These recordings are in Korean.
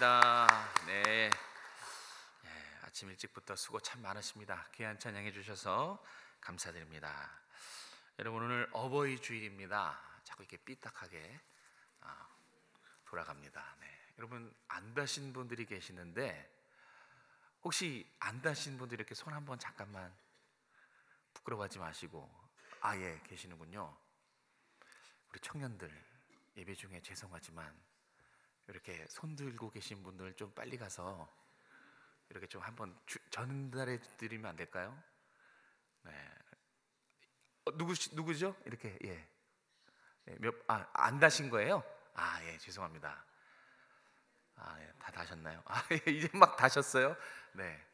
반갑습니다. 네. 아침 일찍부터 수고 참 많으십니다. 귀한 찬양해 주셔서 감사드립니다. 여러분, 오늘 어버이 주일입니다. 자꾸 이렇게 삐딱하게 돌아갑니다. 네. 여러분, 안 다신 분들이 계시는데 혹시 안 다신 분들 이렇게 손 한번 잠깐만, 부끄러워하지 마시고. 예, 계시는군요. 우리 청년들, 예배 중에 죄송하지만 이렇게 손 들고 계신 분들 좀 빨리 가서 이렇게 좀 한번 전달해 드리면 안 될까요? 네. 누구죠? 이렇게. 예. 안 다신 거예요? 예, 죄송합니다. 예, 다 다셨나요? 예, 이제 막 다셨어요? 네.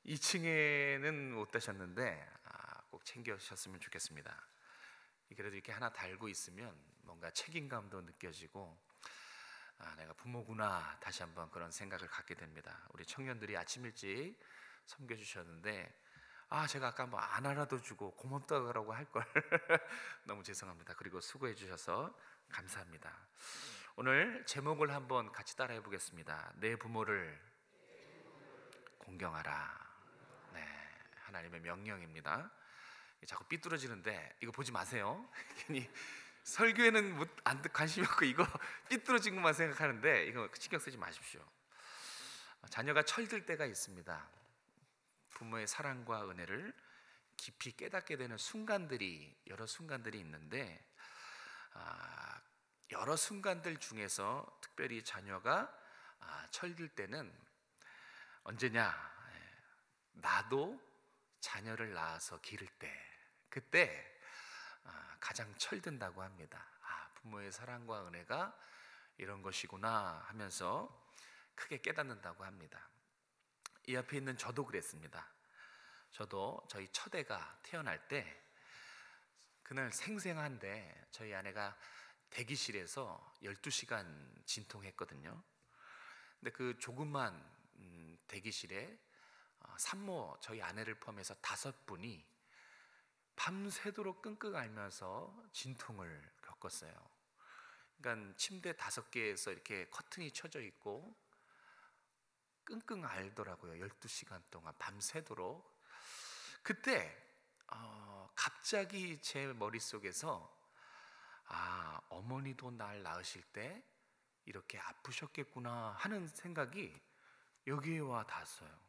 2층에는 못 다셨는데 꼭 챙겨주셨으면 좋겠습니다. 그래도 이렇게 하나 달고 있으면 뭔가 책임감도 느껴지고 내가 부모구나, 다시 한번 그런 생각을 갖게 됩니다. 우리 청년들이 아침 일찍 섬겨주셨는데 제가 아까 뭐 안 알아도 주고 고맙다고 할 걸 너무 죄송합니다. 그리고 수고해 주셔서 감사합니다. 오늘 제목을 한번 같이 따라해 보겠습니다. 내 부모를 공경하라. 네, 하나님의 명령입니다. 자꾸 삐뚤어지는데 이거 보지 마세요. 괜히 설교에는 관심이 없고 이거 삐뚤어진 것만 생각하는데 이거 신경 쓰지 마십시오. 자녀가 철들 때가 있습니다. 부모의 사랑과 은혜를 깊이 깨닫게 되는 여러 순간들이 있는데 여러 순간들 중에서 특별히 자녀가 철들 때는 언제냐? 나도 자녀를 낳아서 기를 때, 그때 가장 철든다고 합니다. 부모의 사랑과 은혜가 이런 것이구나 하면서 크게 깨닫는다고 합니다. 이 앞에 있는 저도 그랬습니다. 저도 저희 첫애가 태어날 때 그날 생생한데 저희 아내가 대기실에서 12시간 진통했거든요. 근데 그 조그만 대기실에 산모, 저희 아내를 포함해서 5분이 밤새도록 끙끙 앓면서 진통을 겪었어요. 그러니까 침대 5개에서 이렇게 커튼이 쳐져 있고 끙끙 앓더라고요. 12시간 동안 밤새도록. 그때 갑자기 제 머릿속에서 어머니도 날 낳으실 때 이렇게 아프셨겠구나 하는 생각이 여기에 와 닿았어요.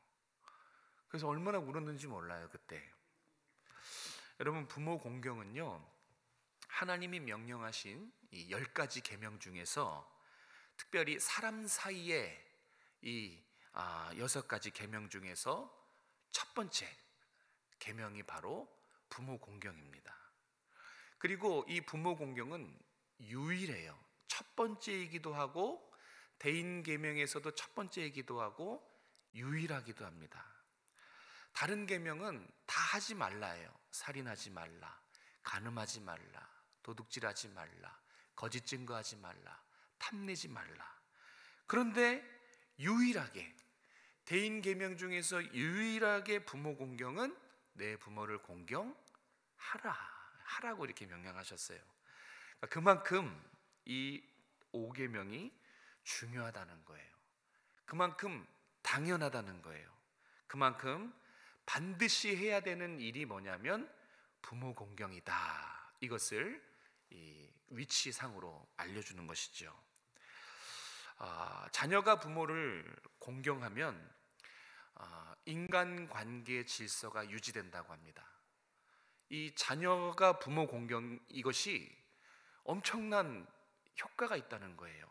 그래서 얼마나 울었는지 몰라요, 그때. 여러분, 부모 공경은요, 하나님이 명령하신 이 10가지 계명 중에서 특별히 사람 사이에 이 6가지 계명 중에서 첫 번째 계명이 바로 부모 공경입니다. 그리고 이 부모 공경은 유일해요. 첫 번째이기도 하고 대인 계명에서도 첫 번째이기도 하고 유일하기도 합니다. 다른 계명은 다 하지 말라예요. 살인하지 말라, 간음하지 말라, 도둑질하지 말라, 거짓 증거하지 말라, 탐내지 말라. 그런데 유일하게, 대인 계명 중에서 유일하게 부모 공경은 내 부모를 하라고 이렇게 명령하셨어요. 그만큼 이 5계명이 중요하다는 거예요. 그만큼 당연하다는 거예요. 그만큼 반드시 해야 되는 일이 뭐냐면 부모 공경이다. 이것을 이 위치상으로 알려주는 것이죠. 자녀가 부모를 공경하면 인간관계의 질서가 유지된다고 합니다. 이 자녀가 부모 공경, 이것이 엄청난 효과가 있다는 거예요.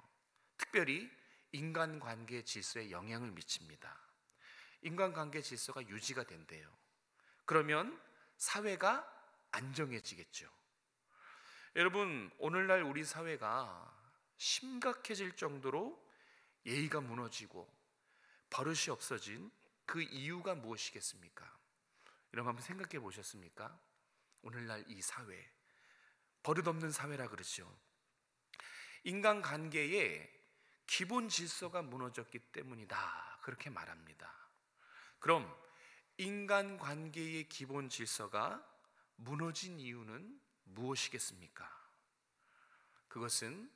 특별히 인간관계의 질서에 영향을 미칩니다. 인간관계 질서가 유지가 된대요. 그러면 사회가 안정해지겠죠. 여러분, 오늘날 우리 사회가 심각해질 정도로 예의가 무너지고 버릇이 없어진 그 이유가 무엇이겠습니까? 여러분, 한번 생각해 보셨습니까? 오늘날 이 사회, 버릇없는 사회라 그러죠. 인간관계의 기본 질서가 무너졌기 때문이다, 그렇게 말합니다. 그럼 인간관계의 기본 질서가 무너진 이유는 무엇이겠습니까? 그것은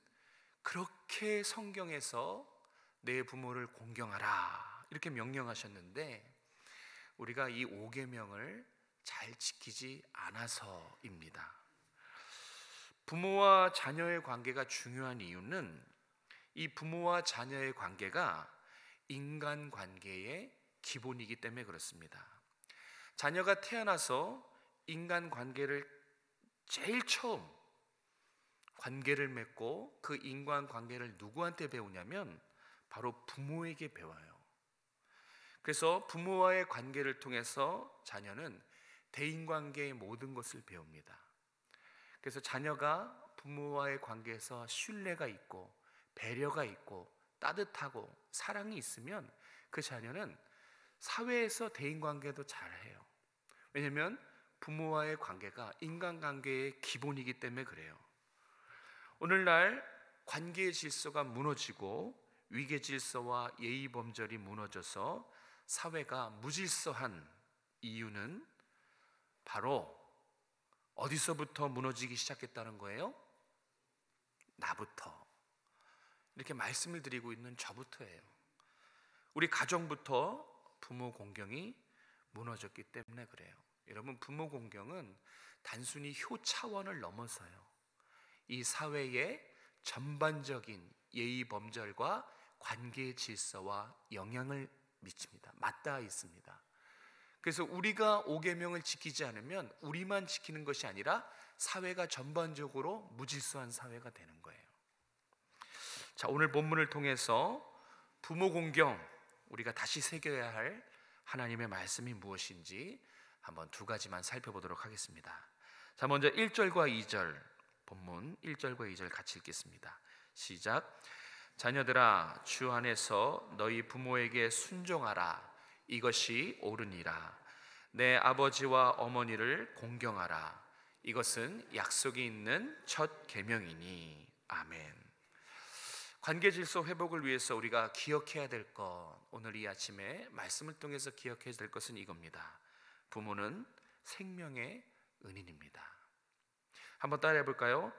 그렇게 성경에서 내 부모를 공경하라 이렇게 명령하셨는데 우리가 이 5계명을 잘 지키지 않아서입니다. 부모와 자녀의 관계가 중요한 이유는 이 부모와 자녀의 관계가 인간관계의 기본이기 때문에 그렇습니다. 자녀가 태어나서 인간관계를 제일 처음 관계를 맺고 그 인간관계를 누구한테 배우냐면 바로 부모에게 배워요. 그래서 부모와의 관계를 통해서 자녀는 대인관계의 모든 것을 배웁니다. 그래서 자녀가 부모와의 관계에서 신뢰가 있고 배려가 있고 따뜻하고 사랑이 있으면 그 자녀는 사회에서 대인관계도 잘해요. 왜냐하면 부모와의 관계가 인간관계의 기본이기 때문에 그래요. 오늘날 관계의 질서가 무너지고 위계 질서와 예의 범절이 무너져서 사회가 무질서한 이유는 바로 어디서부터 무너지기 시작했다는 거예요? 나부터. 이렇게 말씀을 드리고 있는 저부터예요. 우리 가정부터 부모 공경이 무너졌기 때문에 그래요. 여러분, 부모 공경은 단순히 효 차원을 넘어서요. 이 사회의 전반적인 예의 범절과 관계의 질서와 영향을 미칩니다. 맞닿아 있습니다. 그래서 우리가 5계명을 지키지 않으면 우리만 지키는 것이 아니라 사회가 전반적으로 무질서한 사회가 되는 거예요. 자, 오늘 본문을 통해서 부모 공경, 우리가 다시 새겨야 할 하나님의 말씀이 무엇인지 한번 두 가지만 살펴보도록 하겠습니다. 자, 먼저 1절과 2절, 본문 1절과 2절 같이 읽겠습니다. 시작. 자녀들아, 주 안에서 너희 부모에게 순종하라. 이것이 옳으니라. 내 아버지와 어머니를 공경하라. 이것은 약속이 있는 첫 계명이니. 아멘. 관계 질서 회복을 위해서 우리가 기억해야 될 것, 오늘 이 아침에 말씀을 통해서 기억해야 될 것은 이겁니다. 부모는 생명의 은인입니다. 한번 따라해 볼까요?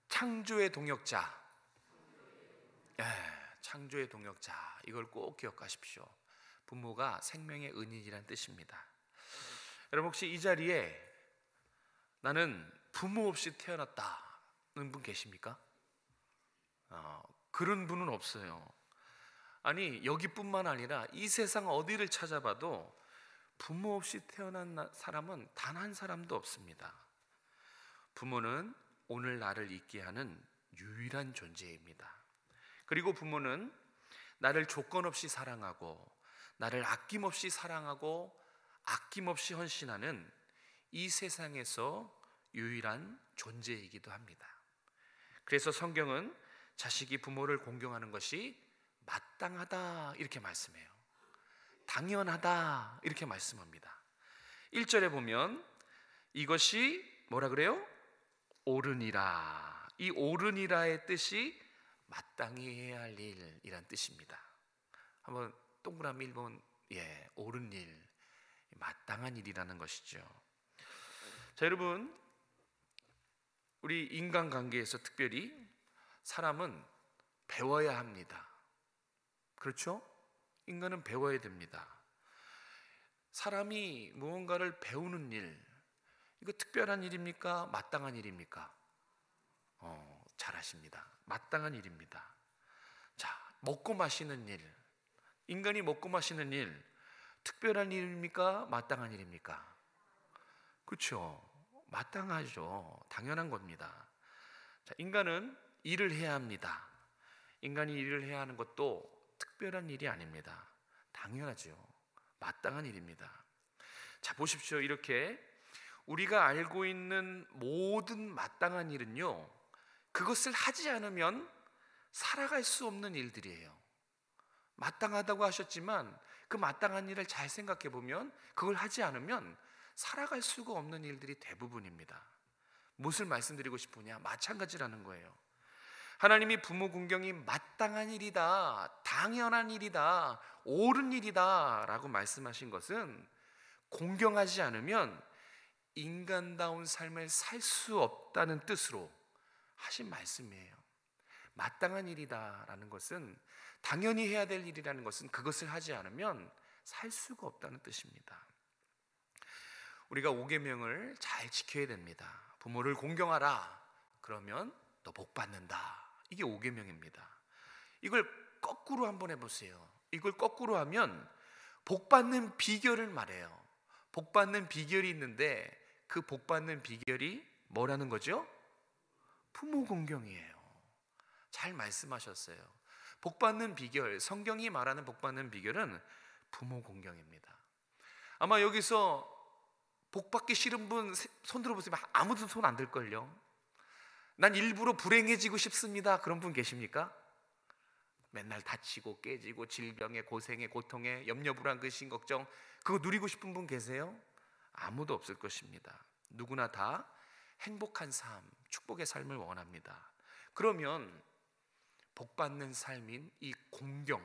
창조의 동역자. 창조의 동역자, 이걸 꼭 기억하십시오. 부모가 생명의 은인이란 뜻입니다. 여러분, 혹시 이 자리에 나는 부모 없이 태어났다는 분 계십니까? 그런 분은 없어요. 아니, 여기뿐만 아니라 이 세상 어디를 찾아봐도 부모 없이 태어난 사람은 단 한 사람도 없습니다. 부모는 오늘 나를 있게 하는 유일한 존재입니다. 그리고 부모는 나를 조건 없이 사랑하고 나를 아낌없이 사랑하고 아낌없이 헌신하는 이 세상에서 유일한 존재이기도 합니다. 그래서 성경은 자식이 부모를 공경하는 것이 마땅하다 이렇게 말씀해요. 당연하다 이렇게 말씀합니다. 1절에 보면 이것이 뭐라 그래요? 옳으니라. 이 옳으니라의 뜻이 마땅히 해야 할 일이란 뜻입니다. 한번 동그라미 1번, 옳은 일, 마땅한 일이라는 것이죠. 자, 여러분, 우리 인간관계에서 특별히 사람은 배워야 합니다. 그렇죠? 인간은 배워야 됩니다. 사람이 무언가를 배우는 일, 이거 특별한 일입니까? 마땅한 일입니까? 잘하십니다. 마땅한 일입니다. 자, 먹고 마시는 일, 인간이 먹고 마시는 일, 특별한 일입니까? 마땅한 일입니까? 그렇죠? 마땅하죠. 당연한 겁니다. 자, 인간은 일을 해야 합니다. 인간이 일을 해야 하는 것도 특별한 일이 아닙니다. 당연하죠. 마땅한 일입니다. 자, 보십시오. 이렇게 우리가 알고 있는 모든 마땅한 일은요, 그것을 하지 않으면 살아갈 수 없는 일들이에요. 마땅하다고 하셨지만 그 마땅한 일을 잘 생각해 보면 그걸 하지 않으면 살아갈 수가 없는 일들이 대부분입니다. 무엇을 말씀드리고 싶으냐? 마찬가지라는 거예요. 하나님이 부모 공경이 마땅한 일이다, 당연한 일이다, 옳은 일이다 라고 말씀하신 것은 공경하지 않으면 인간다운 삶을 살 수 없다는 뜻으로 하신 말씀이에요. 마땅한 일이다라는 것은, 당연히 해야 될 일이라는 것은 그것을 하지 않으면 살 수가 없다는 뜻입니다. 우리가 5계명을 잘 지켜야 됩니다. 부모를 공경하라. 그러면 너 복 받는다. 이게 5계명입니다. 이걸 거꾸로 한번 해보세요. 이걸 거꾸로 하면 복 받는 비결을 말해요. 복 받는 비결이 있는데 그 복 받는 비결이 뭐라는 거죠? 부모 공경이에요. 잘 말씀하셨어요. 복 받는 비결, 성경이 말하는 복 받는 비결은 부모 공경입니다. 아마 여기서 복 받기 싫은 분 손 들어보세요. 아무도 손 안 들걸요. 난 일부러 불행해지고 싶습니다. 그런 분 계십니까? 맨날 다치고 깨지고 질병에 고생에 고통에 염려 불안 근심 걱정, 그거 누리고 싶은 분 계세요? 아무도 없을 것입니다. 누구나 다 행복한 삶, 축복의 삶을 원합니다. 그러면 복 받는 삶인 이 공경,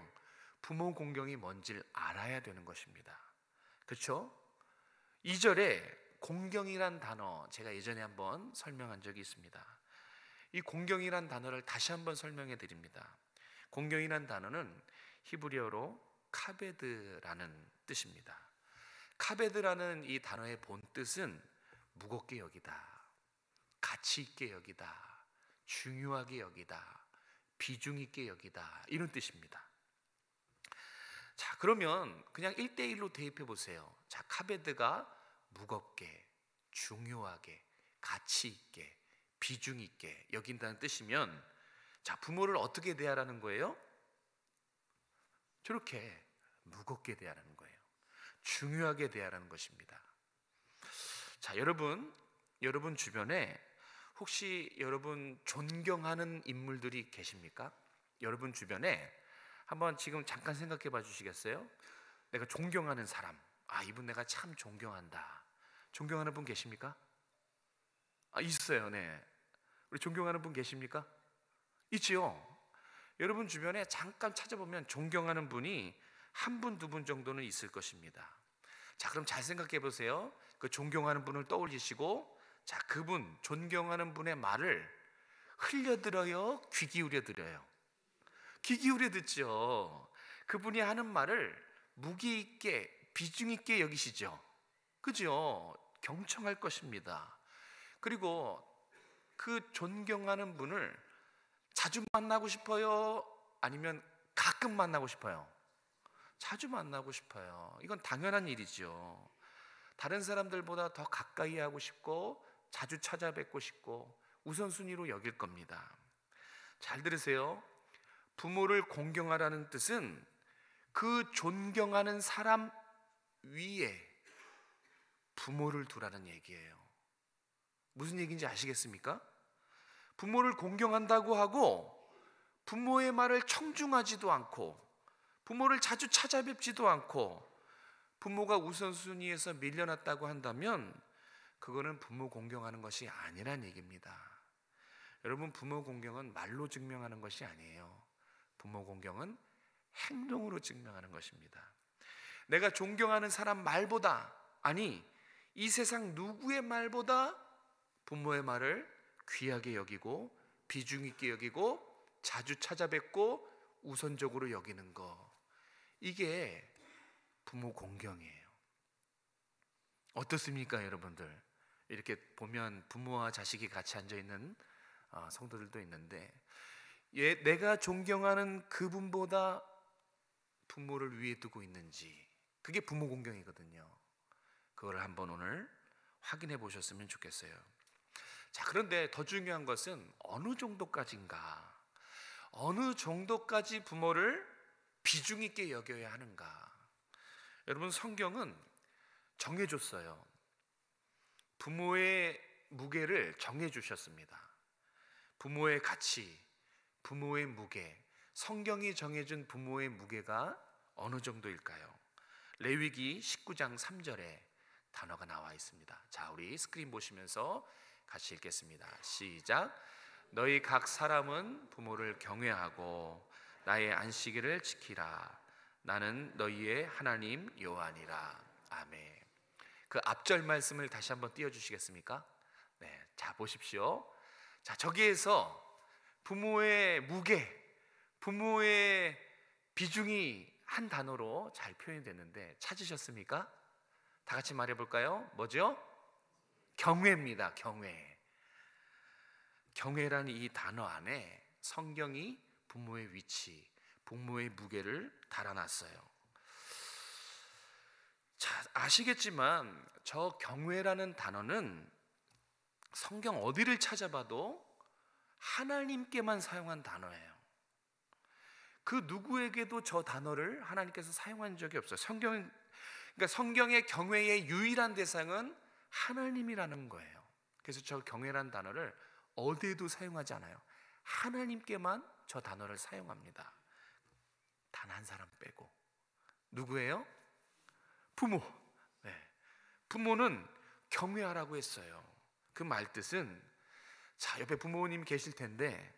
부모 공경이 뭔지를 알아야 되는 것입니다. 그렇죠? 2절에 공경이란 단어, 제가 예전에 한번 설명한 적이 있습니다. 이 공경이란 단어를 다시 한번 설명해 드립니다. 공경이란 단어는 히브리어로 카베드라는 뜻입니다. 카베드라는 이 단어의 본 뜻은 무겁게 여기다, 가치 있게 여기다, 중요하게 여기다, 비중 있게 여기다, 이런 뜻입니다. 자, 그러면 그냥 1대1로 대입해 보세요. 자, 카베드가 무겁게, 중요하게, 가치 있게, 비중 있게 여긴다는 뜻이면, 자, 부모를 어떻게 대하라는 거예요? 저렇게 무겁게 대하라는 거예요. 중요하게 대하라는 것입니다. 자, 여러분 주변에 혹시 여러분 존경하는 인물들이 계십니까? 여러분 주변에 한번 지금 잠깐 생각해 봐 주시겠어요? 내가 존경하는 사람, 이분 내가 참 존경한다. 존경하는 분 계십니까? 있어요. 네. 우리 존경하는 분 계십니까? 있지요. 여러분 주변에 잠깐 찾아보면 존경하는 분이 한 분, 두 분 정도는 있을 것입니다. 자, 그럼 잘 생각해 보세요. 그 존경하는 분을 떠올리시고, 자, 그분, 존경하는 분의 말을 흘려들어요? 귀 기울여 들어요? 귀 기울여 듣죠. 그분이 하는 말을 무게 있게, 비중 있게 여기시죠. 그죠? 경청할 것입니다. 그리고 그 존경하는 분을 자주 만나고 싶어요? 아니면 가끔 만나고 싶어요? 자주 만나고 싶어요. 이건 당연한 일이죠. 다른 사람들보다 더 가까이 하고 싶고 자주 찾아뵙고 싶고 우선순위로 여길 겁니다. 잘 들으세요. 부모를 공경하라는 뜻은 그 존경하는 사람 위에 부모를 두라는 얘기예요. 무슨 얘기인지 아시겠습니까? 부모를 공경한다고 하고 부모의 말을 청중하지도 않고 부모를 자주 찾아뵙지도 않고 부모가 우선순위에서 밀려났다고 한다면 그거는 부모 공경하는 것이 아니란 얘기입니다. 여러분, 부모 공경은 말로 증명하는 것이 아니에요. 부모 공경은 행동으로 증명하는 것입니다. 내가 존경하는 사람 말보다, 아니 이 세상 누구의 말보다 부모의 말을 귀하게 여기고 비중 있게 여기고 자주 찾아뵙고 우선적으로 여기는 거, 이게 부모 공경이에요. 어떻습니까, 여러분들? 이렇게 보면 부모와 자식이 같이 앉아있는 성도들도 있는데, 내가 존경하는 그분보다 부모를 위에 두고 있는지, 그게 부모 공경이거든요. 그걸 한번 오늘 확인해 보셨으면 좋겠어요. 자, 그런데 더 중요한 것은 어느 정도까지인가, 어느 정도까지 부모를 비중 있게 여겨야 하는가. 여러분, 성경은 정해줬어요. 부모의 무게를 정해주셨습니다. 부모의 가치, 부모의 무게, 성경이 정해준 부모의 무게가 어느 정도일까요? 레위기 19장 3절에 단어가 나와 있습니다. 자, 우리 스크린 보시면서 같이 읽겠습니다. 시작. 너희 각 사람은 부모를 경외하고 나의 안식일을 지키라. 나는 너희의 하나님 여호와니라. 아멘. 그 앞절 말씀을 다시 한번 띄워주시겠습니까? 네, 자 보십시오. 자, 저기에서 부모의 무게, 부모의 비중이 한 단어로 잘 표현이 되는데 찾으셨습니까? 다 같이 말해볼까요? 뭐죠? 경외입니다. 경외. 경외라는 이 단어 안에 성경이 부모의 위치, 부모의 무게를 달아놨어요. 자, 아시겠지만 저 경외라는 단어는 성경 어디를 찾아봐도 하나님께만 사용한 단어예요. 그 누구에게도 저 단어를 하나님께서 사용한 적이 없어요. 그러니까 성경의 경외의 유일한 대상은 하나님이라는 거예요. 그래서 저 경외라는 단어를 어디에도 사용하지 않아요. 하나님께만 저 단어를 사용합니다. 단 한 사람 빼고. 누구예요? 부모. 네. 부모는 경외하라고 했어요. 그 말뜻은, 자, 옆에 부모님 계실 텐데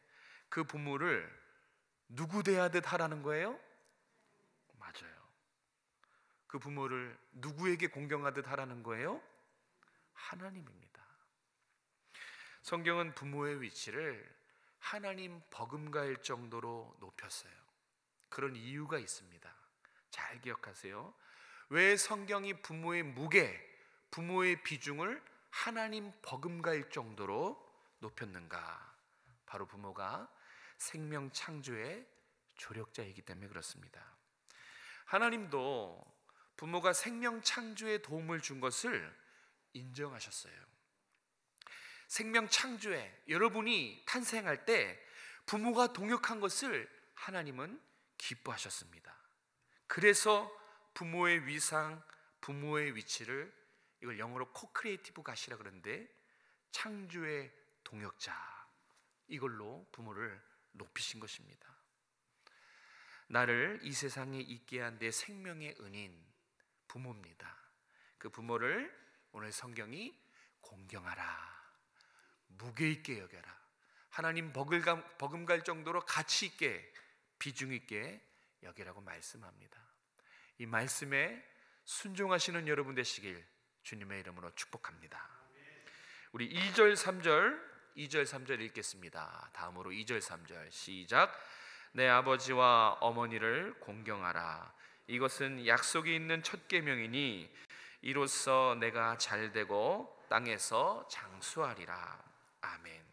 그 부모를 누구 대하듯 하라는 거예요? 맞아요. 그 부모를 누구에게 공경하듯 하라는 거예요? 하나님입니다. 성경은 부모의 위치를 하나님 버금갈 정도로 높였어요. 그런 이유가 있습니다. 잘 기억하세요. 왜 성경이 부모의 무게, 부모의 비중을 하나님 버금갈 정도로 높였는가? 바로 부모가 생명 창조의 조력자이기 때문에 그렇습니다. 하나님도 부모가 생명 창조에 도움을 준 것을 인정하셨어요. 생명 창조에 여러분이 탄생할 때 부모가 동역한 것을 하나님은 기뻐하셨습니다. 그래서 부모의 위상, 부모의 위치를, 이걸 영어로 코크리에이티브 갓이라 그러는데 창조의 동역자, 이걸로 부모를 높이신 것입니다. 나를 이 세상에 있게 한 내 생명의 은인 부모입니다. 그 부모를 오늘 성경이 공경하라, 무게 있게 여겨라, 하나님 버금갈 정도로 가치 있게, 비중 있게 여기라고 말씀합니다. 이 말씀에 순종하시는 여러분 되시길 주님의 이름으로 축복합니다. 우리 2절 3절 읽겠습니다. 다음으로 2절 3절 시작. 내 아버지와 어머니를 공경하라. 이것은 약속이 있는 첫 계명이니 이로써 내가 잘되고 땅에서 장수하리라. 아멘.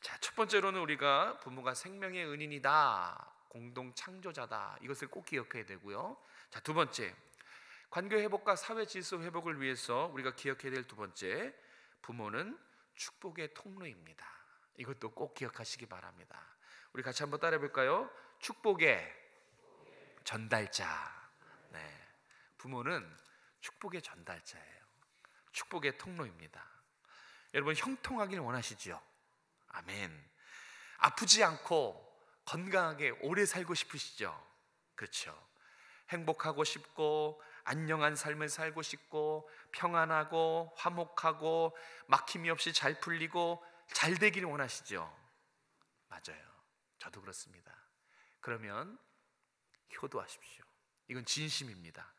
자, 첫 번째로는 우리가 부모가 생명의 은인이다, 공동 창조자다, 이것을 꼭 기억해야 되고요. 자, 두 번째, 관계 회복과 사회 질서 회복을 위해서 우리가 기억해야 될 두 번째, 부모는 축복의 통로입니다. 이것도 꼭 기억하시기 바랍니다. 우리 같이 한번 따라해 볼까요? 축복의 전달자. 네, 부모는 축복의 전달자예요. 축복의 통로입니다. 여러분, 형통하길 원하시죠? 아멘. 아프지 않고 건강하게 오래 살고 싶으시죠? 그렇죠. 행복하고 싶고 안녕한 삶을 살고 싶고 평안하고 화목하고 막힘이 없이 잘 풀리고 잘 되길 원하시죠? 맞아요. 저도 그렇습니다. 그러면 효도하십시오. 이건 진심입니다.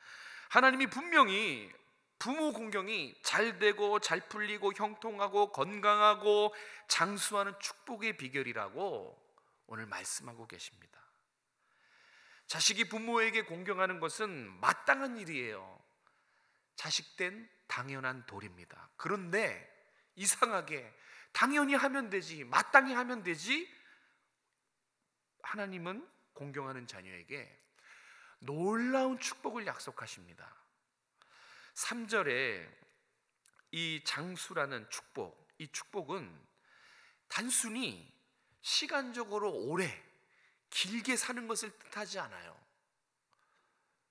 하나님이 분명히 부모 공경이 잘 되고 잘 풀리고 형통하고 건강하고 장수하는 축복의 비결이라고 오늘 말씀하고 계십니다. 자식이 부모에게 공경하는 것은 마땅한 일이에요. 자식된 당연한 도리입니다. 그런데 이상하게 당연히 하면 되지, 마땅히 하면 되지, 하나님은 공경하는 자녀에게 놀라운 축복을 약속하십니다. 3절에 이 장수라는 축복, 이 축복은 단순히 시간적으로 오래 길게 사는 것을 뜻하지 않아요.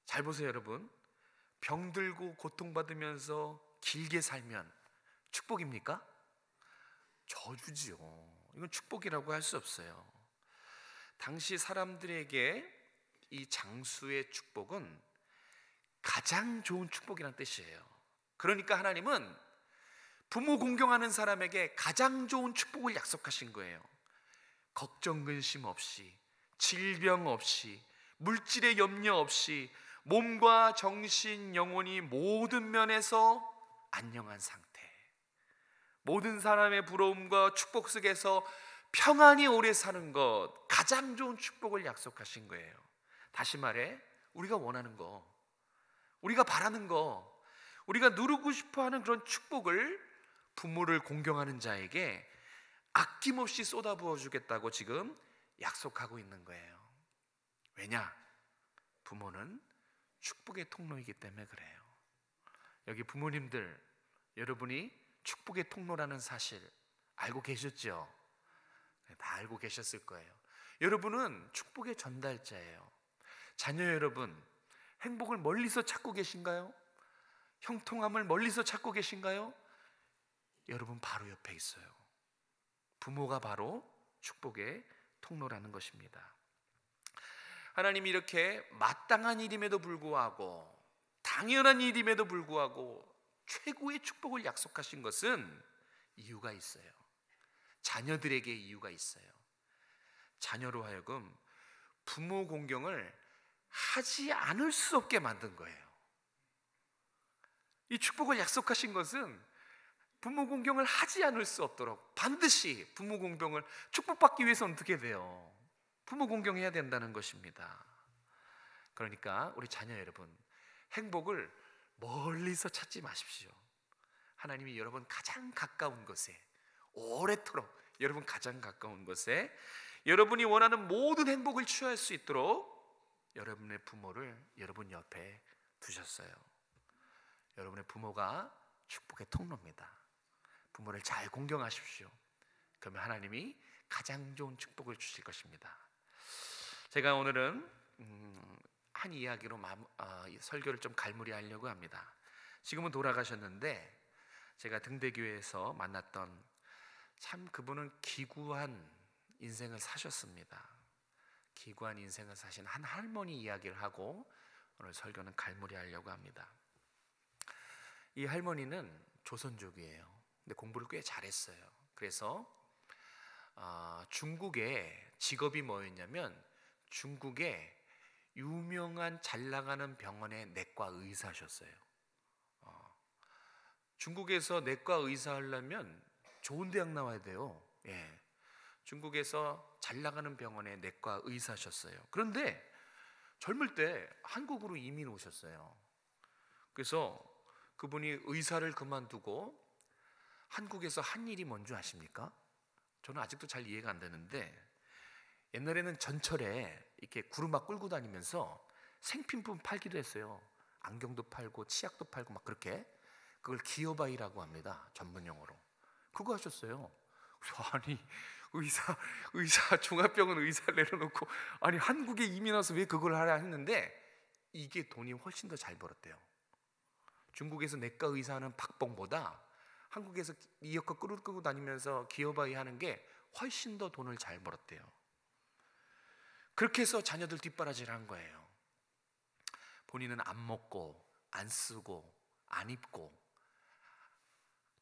잘 보세요, 여러분. 병들고 고통받으면서 길게 살면 축복입니까? 저주지요. 이건 축복이라고 할 수 없어요. 당시 사람들에게 이 장수의 축복은 가장 좋은 축복이란 뜻이에요. 그러니까 하나님은 부모 공경하는 사람에게 가장 좋은 축복을 약속하신 거예요. 걱정 근심 없이, 질병 없이, 물질의 염려 없이 몸과 정신, 영혼이 모든 면에서 안녕한 상태, 모든 사람의 부러움과 축복 속에서 평안히 오래 사는 것, 가장 좋은 축복을 약속하신 거예요. 다시 말해, 우리가 원하는 거, 우리가 바라는 거, 우리가 누리고 싶어하는 그런 축복을 부모를 공경하는 자에게 아낌없이 쏟아부어 주겠다고 지금 약속하고 있는 거예요. 왜냐? 부모는 축복의 통로이기 때문에 그래요. 여기 부모님들, 여러분이 축복의 통로라는 사실 알고 계셨죠? 다 알고 계셨을 거예요. 여러분은 축복의 전달자예요. 자녀 여러분, 행복을 멀리서 찾고 계신가요? 형통함을 멀리서 찾고 계신가요? 여러분 바로 옆에 있어요. 부모가 바로 축복의 통로라는 것입니다. 하나님이 이렇게 마땅한 일임에도 불구하고, 당연한 일임에도 불구하고 최고의 축복을 약속하신 것은 이유가 있어요. 자녀들에게 이유가 있어요. 자녀로 하여금 부모 공경을 하지 않을 수 없게 만든 거예요. 이 축복을 약속하신 것은 부모 공경을 하지 않을 수 없도록, 반드시 부모 공경을 축복받기 위해서는 어떻게 돼요? 부모 공경해야 된다는 것입니다. 그러니까 우리 자녀 여러분, 행복을 멀리서 찾지 마십시오. 하나님이 여러분 가장 가까운 곳에, 오래도록 여러분 가장 가까운 곳에 여러분이 원하는 모든 행복을 취할 수 있도록 여러분의 부모를 여러분 옆에 두셨어요. 여러분의 부모가 축복의 통로입니다. 부모를 잘 공경하십시오. 그러면 하나님이 가장 좋은 축복을 주실 것입니다. 제가 오늘은 한 이야기로 설교를 좀 갈무리하려고 합니다. 지금은 돌아가셨는데 제가 등대교회에서 만났던, 참 그분은 기구한 인생을 사셨습니다. 기구한 인생을 사신 한 할머니 이야기를 하고 오늘 설교는 갈무리하려고 합니다. 이 할머니는 조선족이에요. 근데 공부를 꽤 잘했어요. 그래서 중국에 직업이 뭐였냐면, 중국에 유명한 잘 나가는 병원의 내과 의사셨어요. 중국에서 내과 의사 하려면 좋은 대학 나와야 돼요. 예. 중국에서 잘 나가는 병원의 내과 의사셨어요. 그런데 젊을 때 한국으로 이민 오셨어요. 그래서 그분이 의사를 그만두고 한국에서 한 일이 뭔지 아십니까? 저는 아직도 잘 이해가 안 되는데, 옛날에는 전철에 이렇게 구르막 끌고 다니면서 생필품 팔기도 했어요. 안경도 팔고 치약도 팔고 막 그렇게. 그걸 기어바이라고 합니다. 전문 용어로. 그거 하셨어요. 아니 의사 종합병원 의사를 내려놓고, 아니 한국에 이민 와서 왜 그걸 하라 했는데, 이게 돈이 훨씬 더 잘 벌었대요. 중국에서 내과 의사하는 박봉보다 한국에서 이어커 끌고 다니면서 기어바이 하는 게 훨씬 더 돈을 잘 벌었대요. 그렇게 해서 자녀들 뒷바라지를 한 거예요. 본인은 안 먹고 안 쓰고 안 입고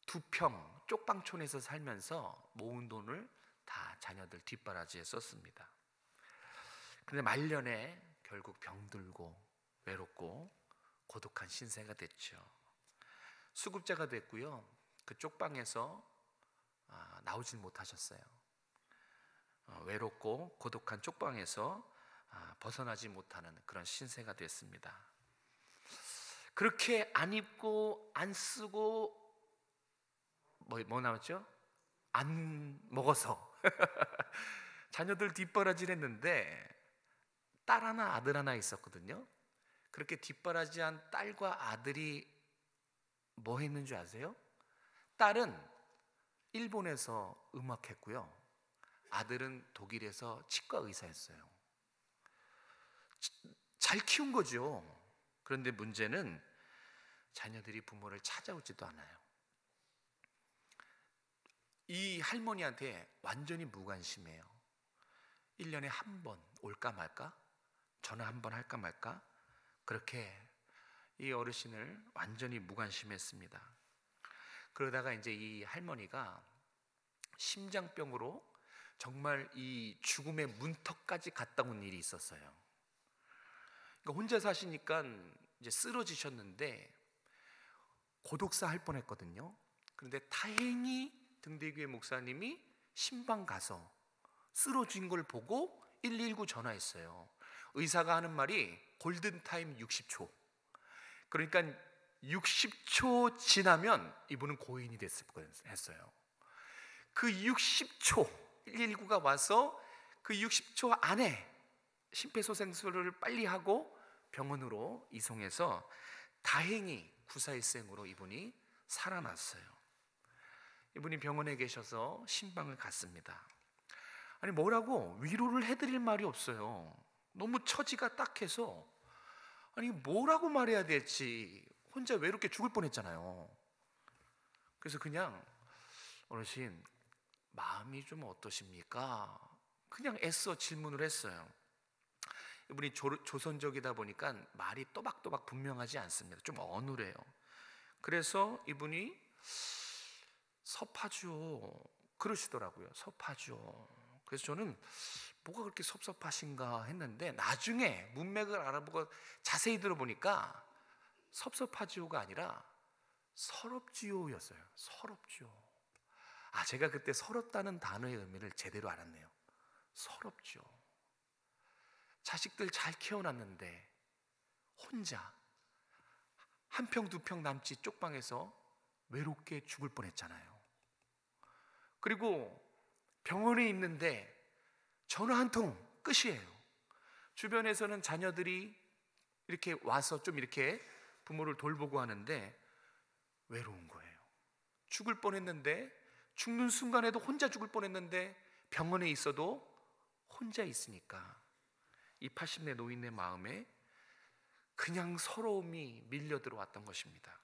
두 평 쪽방촌에서 살면서 모은 돈을 다 자녀들 뒷바라지에 썼습니다. 그런데 말년에 결국 병들고 외롭고 고독한 신세가 됐죠. 수급자가 됐고요. 그 쪽방에서 나오질 못하셨어요. 외롭고 고독한 쪽방에서 벗어나지 못하는 그런 신세가 됐습니다. 그렇게 안 입고 안 쓰고 뭐 나왔죠? 안 먹어서 자녀들 뒷바라지를 했는데, 딸 하나 아들 하나 있었거든요. 그렇게 뒷바라지한 딸과 아들이 뭐 했는 줄 아세요? 딸은 일본에서 음악했고요, 아들은 독일에서 치과 의사였어요. 잘 키운 거죠. 그런데 문제는 자녀들이 부모를 찾아오지도 않아요. 이 할머니한테 완전히 무관심해요. 1년에 한 번 올까 말까, 전화 한 번 할까 말까, 그렇게 이 어르신을 완전히 무관심했습니다. 그러다가 이제 이 할머니가 심장병으로 정말 이 죽음의 문턱까지 갔다 온 일이 있었어요. 그러니까 혼자 사시니까 이제 쓰러지셨는데 고독사 할 뻔했거든요. 그런데 다행히 등대교회 목사님이 신방 가서 쓰러진 걸 보고 119 전화했어요. 의사가 하는 말이 골든타임 60초. 그러니까 60초 지나면 이분은 고인이 했어요. 그 60초 119가 와서 그 60초 안에 심폐소생술을 빨리 하고 병원으로 이송해서 다행히 구사일생으로 이분이 살아났어요. 이분이 병원에 계셔서 신방을 갔습니다. 아니 뭐라고 위로를 해드릴 말이 없어요. 너무 처지가 딱해서 아니 뭐라고 말해야 될지 혼자 외롭게 죽을 뻔했잖아요. 그래서 그냥 어르신 마음이 좀 어떠십니까? 그냥 애써 질문을 했어요. 이분이 조선족이다 보니까 말이 또박또박 분명하지 않습니다. 좀 어눌해요. 그래서 이분이 섭하죠 그러시더라고요. 섭하죠. 그래서 저는 뭐가 그렇게 섭섭하신가 했는데 나중에 문맥을 알아보고 자세히 들어보니까 섭섭하지요가 아니라 서럽지요였어요. 서럽지요. 제가 그때 서럽다는 단어의 의미를 제대로 알았네요. 서럽죠. 자식들 잘 키워놨는데 혼자 한 평 두 평 남짓 쪽방에서 외롭게 죽을 뻔했잖아요. 그리고 병원에 있는데 전화 한 통 끝이에요. 주변에서는 자녀들이 이렇게 와서 좀 이렇게 부모를 돌보고 하는데 외로운 거예요. 죽을 뻔했는데, 죽는 순간에도 혼자 죽을 뻔했는데 병원에 있어도 혼자 있으니까 이 80대 노인의 마음에 그냥 서러움이 밀려 들어왔던 것입니다.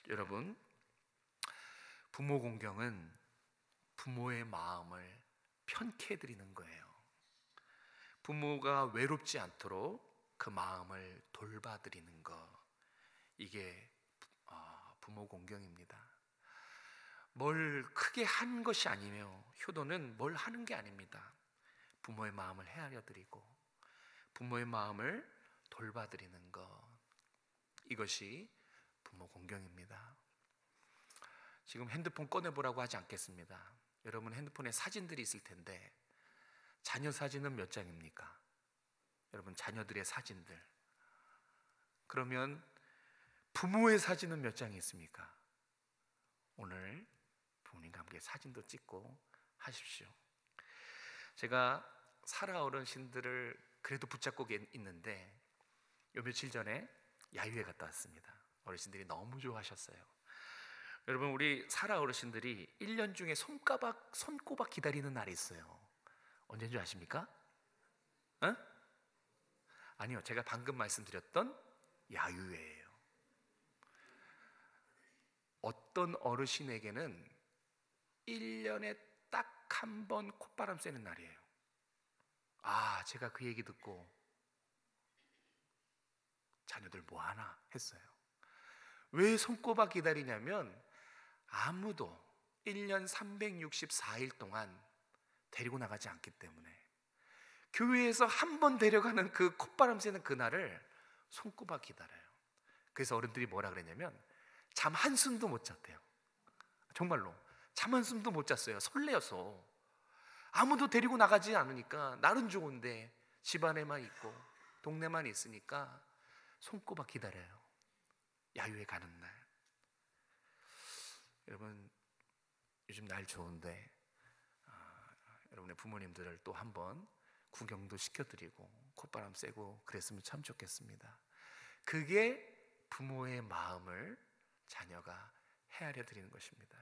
여러분, 부모 공경은 부모의 마음을 편케 해드리는 거예요. 부모가 외롭지 않도록 그 마음을 돌봐드리는 것, 이게 부모 공경입니다. 뭘 크게 한 것이 아니며 효도는 뭘 하는 게 아닙니다. 부모의 마음을 헤아려드리고 부모의 마음을 돌봐드리는 것, 이것이 부모 공경입니다. 지금 핸드폰 꺼내보라고 하지 않겠습니다. 여러분 핸드폰에 사진들이 있을 텐데 자녀 사진은 몇 장입니까? 여러분 자녀들의 사진들, 그러면 부모의 사진은 몇 장이 있습니까? 오늘 부모님과 함께 사진도 찍고 하십시오. 제가 살아 어르신들을 그래도 붙잡고 있는데 요 며칠 전에 야유회 갔다 왔습니다. 어르신들이 너무 좋아하셨어요. 여러분, 우리 살아 어르신들이 1년 중에 손꼽아 기다리는 날이 있어요. 언제인 줄 아십니까? 아니요, 제가 방금 말씀드렸던 야유회예요. 어떤 어르신에게는 1년에 딱 한 번 콧바람 쐬는 날이에요. 제가 그 얘기 듣고 자녀들 뭐하나 했어요. 왜 손꼽아 기다리냐면 아무도 1년 364일 동안 데리고 나가지 않기 때문에 교회에서 한 번 데려가는 그 콧바람 쐬는 그날을 손꼽아 기다려요. 그래서 어른들이 뭐라 그랬냐면 잠 한숨도 못 잤대요. 정말로 잠 한숨도 못 잤어요. 설레어서. 아무도 데리고 나가지 않으니까 날은 좋은데 집안에만 있고 동네만 있으니까 손꼽아 기다려요. 야유회 가는 날. 여러분, 요즘 날 좋은데 여러분의 부모님들을 또 한번 구경도 시켜드리고 콧바람 쐬고 그랬으면 참 좋겠습니다. 그게 부모의 마음을 자녀가 헤아려 드리는 것입니다.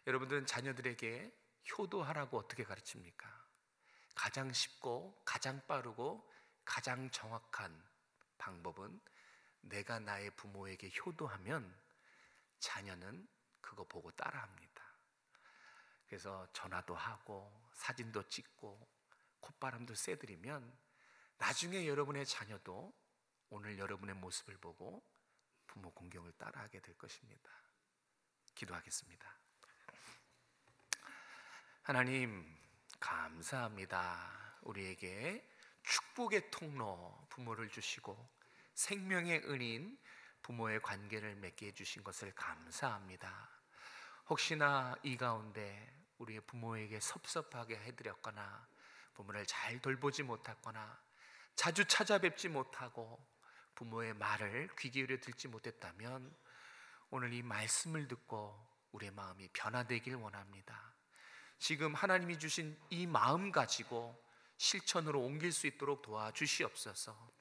여러분들은 자녀들에게 효도하라고 어떻게 가르칩니까? 가장 쉽고 가장 빠르고 가장 정확한 방법은 내가 나의 부모에게 효도하면 자녀는 그거 보고 따라합니다. 그래서 전화도 하고 사진도 찍고 콧바람도 쐬드리면 나중에 여러분의 자녀도 오늘 여러분의 모습을 보고 부모 공경을 따라하게 될 것입니다. 기도하겠습니다. 하나님, 감사합니다. 우리에게 축복의 통로 부모를 주시고 생명의 은인 부모의 관계를 맺게 해주신 것을 감사합니다. 혹시나 이 가운데 우리의 부모에게 섭섭하게 해드렸거나 부모를 잘 돌보지 못했거나 자주 찾아뵙지 못하고 부모의 말을 귀 기울여 듣지 못했다면 오늘 이 말씀을 듣고 우리의 마음이 변화되길 원합니다. 지금 하나님이 주신 이 마음 가지고 실천으로 옮길 수 있도록 도와주시옵소서.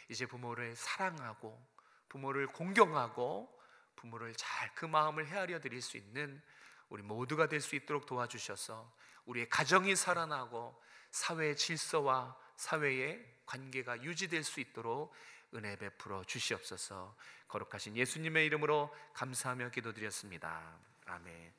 이제 부모를 사랑하고 부모를 공경하고 부모를 잘 그 마음을 헤아려 드릴 수 있는 우리 모두가 될 수 있도록 도와주셔서 우리의 가정이 살아나고 사회의 질서와 사회의 관계가 유지될 수 있도록 은혜 베풀어 주시옵소서. 거룩하신 예수님의 이름으로 감사하며 기도드렸습니다. 아멘.